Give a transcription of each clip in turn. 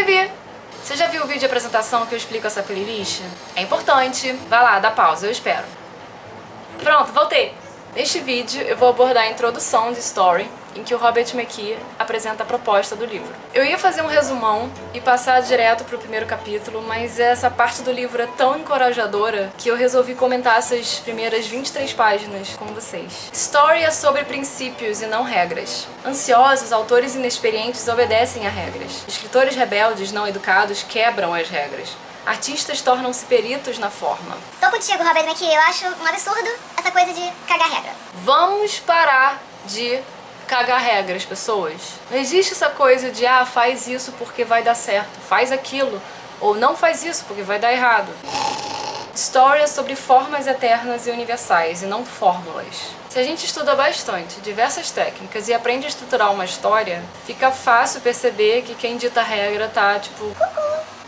Vivi! Você já viu o vídeo de apresentação que eu explico essa playlist? É importante. Vai lá, dá pausa, eu espero. Pronto, voltei! Neste vídeo eu vou abordar a introdução de Story, em que o Robert McKee apresenta a proposta do livro. Eu ia fazer um resumão e passar direto pro primeiro capítulo, mas essa parte do livro é tão encorajadora que eu resolvi comentar essas primeiras 23 páginas com vocês. Story é sobre princípios e não regras. Ansiosos, autores inexperientes obedecem a regras. Escritores rebeldes não educados quebram as regras. Artistas tornam-se peritos na forma. Tô contigo, Robert McKee. Eu acho um absurdo essa coisa de cagar regra. Vamos parar de cagar regras, pessoas. Não existe essa coisa de, faz isso porque vai dar certo, faz aquilo, ou não faz isso porque vai dar errado. Story é sobre formas eternas e universais, e não fórmulas. Se a gente estuda bastante diversas técnicas e aprende a estruturar uma história, fica fácil perceber que quem dita a regra tá tipo...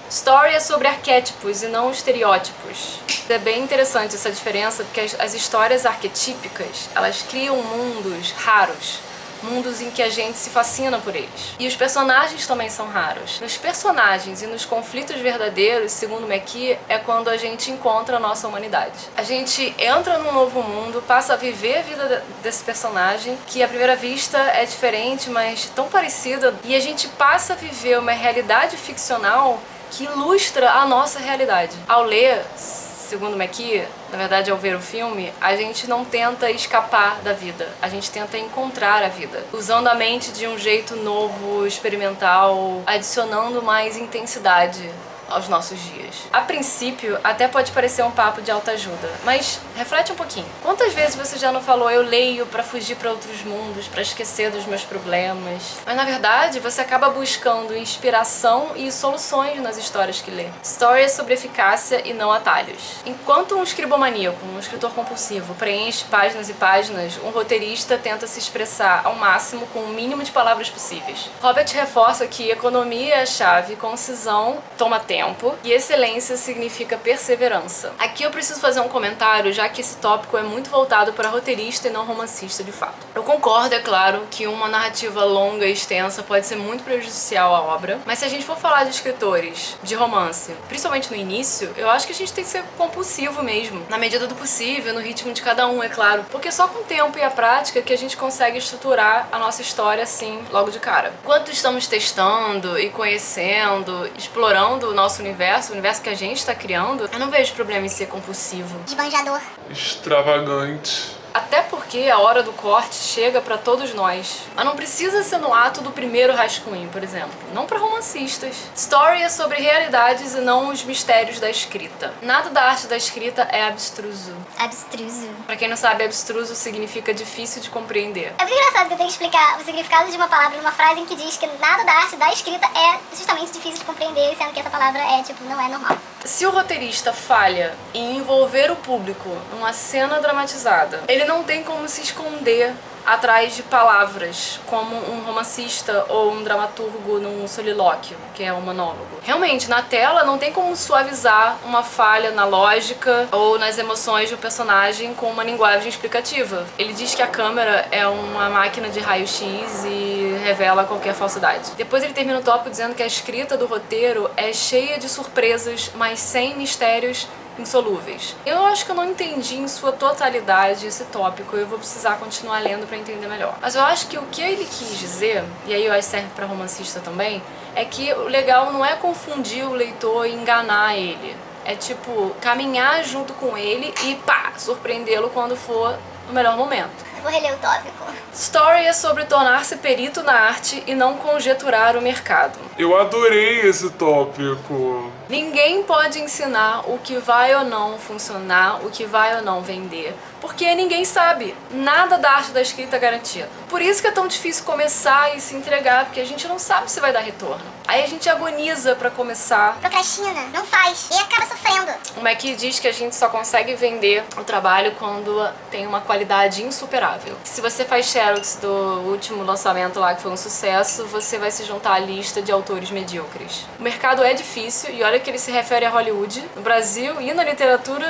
Story é sobre arquétipos e não estereótipos. É bem interessante essa diferença, porque as histórias arquetípicas, elas criam mundos raros, mundos em que a gente se fascina por eles. E os personagens também são raros. Nos personagens e nos conflitos verdadeiros, segundo McKee, é quando a gente encontra a nossa humanidade. A gente entra num novo mundo, passa a viver a vida desse personagem, que à primeira vista é diferente, mas tão parecida, e a gente passa a viver uma realidade ficcional que ilustra a nossa realidade. Ao ler, segundo McKee, na verdade ao ver o filme, a gente não tenta escapar da vida, a gente tenta encontrar a vida, usando a mente de um jeito novo, experimental, adicionando mais intensidade aos nossos dias. A princípio, até pode parecer um papo de autoajuda, mas reflete um pouquinho. Quantas vezes você já não falou, eu leio pra fugir pra outros mundos, pra esquecer dos meus problemas? Mas na verdade, você acaba buscando inspiração e soluções nas histórias que lê. Story é sobre eficácia e não atalhos. Enquanto um escribomaníaco, um escritor compulsivo, preenche páginas e páginas, um roteirista tenta se expressar ao máximo com o mínimo de palavras possíveis. Robert reforça que economia é a chave, concisão toma tempo, e excelência significa perseverança. Aqui eu preciso fazer um comentário, já que esse tópico é muito voltado para roteirista e não romancista de fato. Eu concordo, é claro, que uma narrativa longa e extensa pode ser muito prejudicial à obra, mas se a gente for falar de escritores de romance, principalmente no início, eu acho que a gente tem que ser compulsivo mesmo, na medida do possível, no ritmo de cada um, é claro, porque só com o tempo e a prática que a gente consegue estruturar a nossa história assim, logo de cara. Enquanto estamos testando e conhecendo, explorando o nosso universo, o universo que a gente está criando, eu não vejo problema em ser compulsivo. Esbanjador. Extravagante. Até porque a hora do corte chega pra todos nós. Mas não precisa ser no ato do primeiro rascunho, por exemplo. Não pra romancistas. Story é sobre realidades e não os mistérios da escrita. Nada da arte da escrita é abstruso. Abstruso. Pra quem não sabe, abstruso significa difícil de compreender. É muito engraçado que eu tenho que explicar o significado de uma palavra numa frase em que diz que nada da arte da escrita é justamente difícil de compreender, sendo que essa palavra não é normal. Se o roteirista falha em envolver o público numa cena dramatizada, ele não tem como se esconder atrás de palavras, como um romancista ou um dramaturgo num solilóquio, que é um monólogo. Realmente, na tela não tem como suavizar uma falha na lógica ou nas emoções do personagem com uma linguagem explicativa. Ele diz que a câmera é uma máquina de raio-x e revela qualquer falsidade. Depois ele termina o tópico dizendo que a escrita do roteiro é cheia de surpresas, mas sem mistérios insolúveis. Eu acho que eu não entendi em sua totalidade esse tópico, eu vou precisar continuar lendo para entender melhor. Mas eu acho que o que ele quis dizer, e aí eu acho que serve para romancista também, é que o legal não é confundir o leitor e enganar ele. É tipo, caminhar junto com ele e surpreendê-lo quando for no melhor momento. Eu vou reler o tópico. Story é sobre tornar-se perito na arte e não conjeturar o mercado. Eu adorei esse tópico. Ninguém pode ensinar o que vai ou não funcionar, o que vai ou não vender, porque ninguém sabe. Nada da arte da escrita é garantido. Por isso que é tão difícil começar e se entregar, porque a gente não sabe se vai dar retorno. Aí a gente agoniza pra começar. Procrastina, não faz, e acaba sofrendo. O McKee diz que a gente só consegue vender o trabalho quando tem uma qualidade insuperável. Se você faz xerox do último lançamento lá, que foi um sucesso, você vai se juntar à lista de autores medíocres. O mercado é difícil, e olha que ele se refere a Hollywood. No Brasil e na literatura...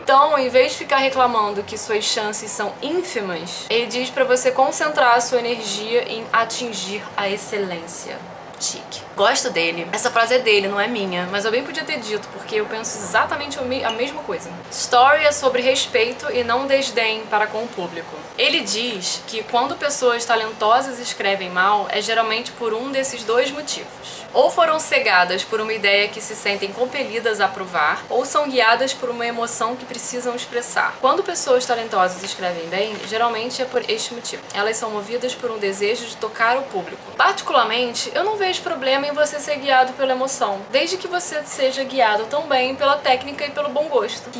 Então, em vez de ficar reclamando que suas chances são ínfimas, ele diz pra você concentrar a sua energia em atingir a excelência. Chique. Gosto dele. Essa frase é dele, não é minha, mas eu bem podia ter dito, porque eu penso exatamente a mesma coisa. Story é sobre respeito e não desdém para com o público. Ele diz que quando pessoas talentosas escrevem mal, é geralmente por um desses dois motivos. Ou foram cegadas por uma ideia que se sentem compelidas a provar, ou são guiadas por uma emoção que precisam expressar. Quando pessoas talentosas escrevem bem, geralmente é por este motivo. Elas são movidas por um desejo de tocar o público. Particularmente, eu não vejo problema em você ser guiado pela emoção, desde que você seja guiado também pela técnica e pelo bom gosto.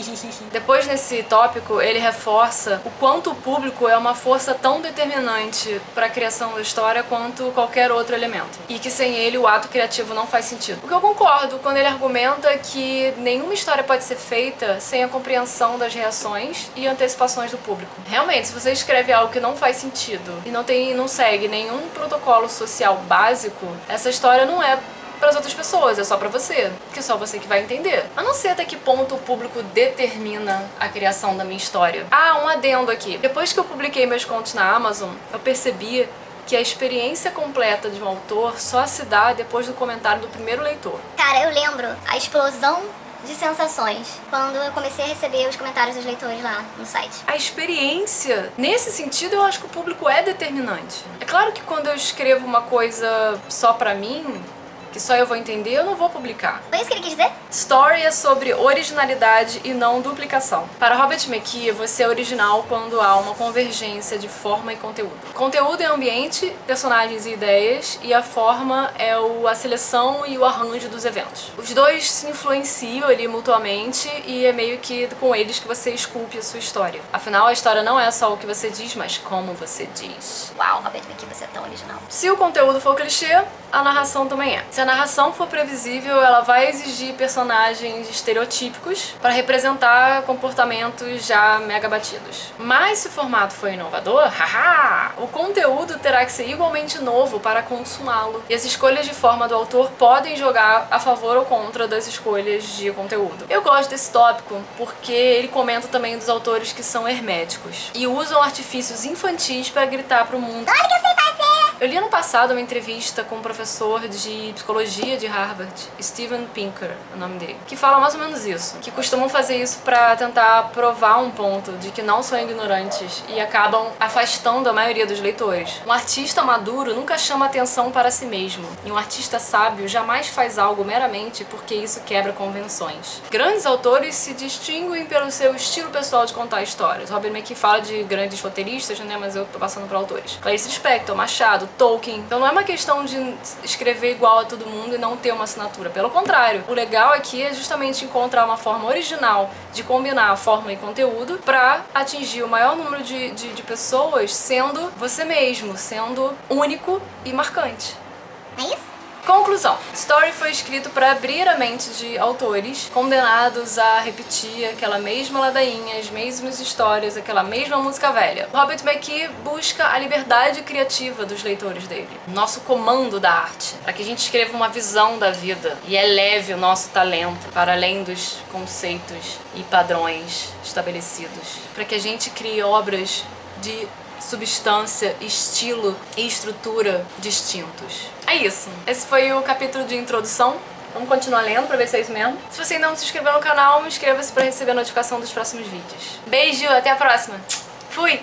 Depois, nesse tópico, ele reforça o quanto o público é uma força tão determinante para a criação da história quanto qualquer outro elemento, e que sem ele o ato criativo não faz sentido. O que eu concordo quando ele argumenta que nenhuma história pode ser feita sem a compreensão das reações e antecipações do público. Realmente, se você escreve algo que não faz sentido e não segue nenhum protocolo social básico, essa história não é para as outras pessoas, é só para você, que é só você que vai entender. A não ser até que ponto o público determina a criação da minha história. Ah, um adendo aqui. Depois que eu publiquei meus contos na Amazon, eu percebi que a experiência completa de um autor só se dá depois do comentário do primeiro leitor. Cara, eu lembro a explosão de sensações quando eu comecei a receber os comentários dos leitores lá no site. A experiência, nesse sentido, eu acho que o público é determinante. É claro que quando eu escrevo uma coisa só pra mim, que só eu vou entender, eu não vou publicar. Foi isso que ele quis dizer? Story é sobre originalidade e não duplicação. Para Robert McKee, você é original quando há uma convergência de forma e conteúdo. Conteúdo é ambiente, personagens e ideias, e a forma é a seleção e o arranjo dos eventos. Os dois se influenciam ali mutuamente e é meio que com eles que você esculpe a sua história. Afinal, a história não é só o que você diz, mas como você diz. Uau, Robert McKee, você é tão original. Se o conteúdo for clichê, a narração também é. Se a narração for previsível, ela vai exigir personagens estereotípicos para representar comportamentos já mega batidos. Mas se o formato for inovador, haha, o conteúdo terá que ser igualmente novo para consumá-lo. E as escolhas de forma do autor podem jogar a favor ou contra das escolhas de conteúdo. Eu gosto desse tópico porque ele comenta também dos autores que são herméticos e usam artifícios infantis para gritar para o mundo: olha que eu sei fazer! Eu li ano passado uma entrevista com um professor de psicologia de Harvard, Steven Pinker, é o nome dele, que fala mais ou menos isso, que costumam fazer isso pra tentar provar um ponto de que não são ignorantes e acabam afastando a maioria dos leitores. Um artista maduro nunca chama atenção para si mesmo, e um artista sábio jamais faz algo meramente porque isso quebra convenções. Grandes autores se distinguem pelo seu estilo pessoal de contar histórias. Robert McKee fala de grandes roteiristas, né, mas eu tô passando para autores. Clarice Lispector, Machado, Tolkien. Então não é uma questão de escrever igual a todo mundo e não ter uma assinatura. Pelo contrário, o legal aqui é justamente encontrar uma forma original de combinar forma e conteúdo para atingir o maior número de pessoas sendo você mesmo, sendo único e marcante. É isso? Conclusão. Story foi escrito para abrir a mente de autores condenados a repetir aquela mesma ladainha, as mesmas histórias, aquela mesma música velha. Robert McKee busca a liberdade criativa dos leitores dele, nosso comando da arte, para que a gente escreva uma visão da vida e eleve o nosso talento para além dos conceitos e padrões estabelecidos, para que a gente crie obras de substância, estilo e estrutura distintos. É isso. Esse foi o capítulo de introdução. Vamos continuar lendo pra ver se é isso mesmo. Se você ainda não se inscreveu no canal, inscreva-se pra receber a notificação dos próximos vídeos. Beijo, até a próxima. Fui!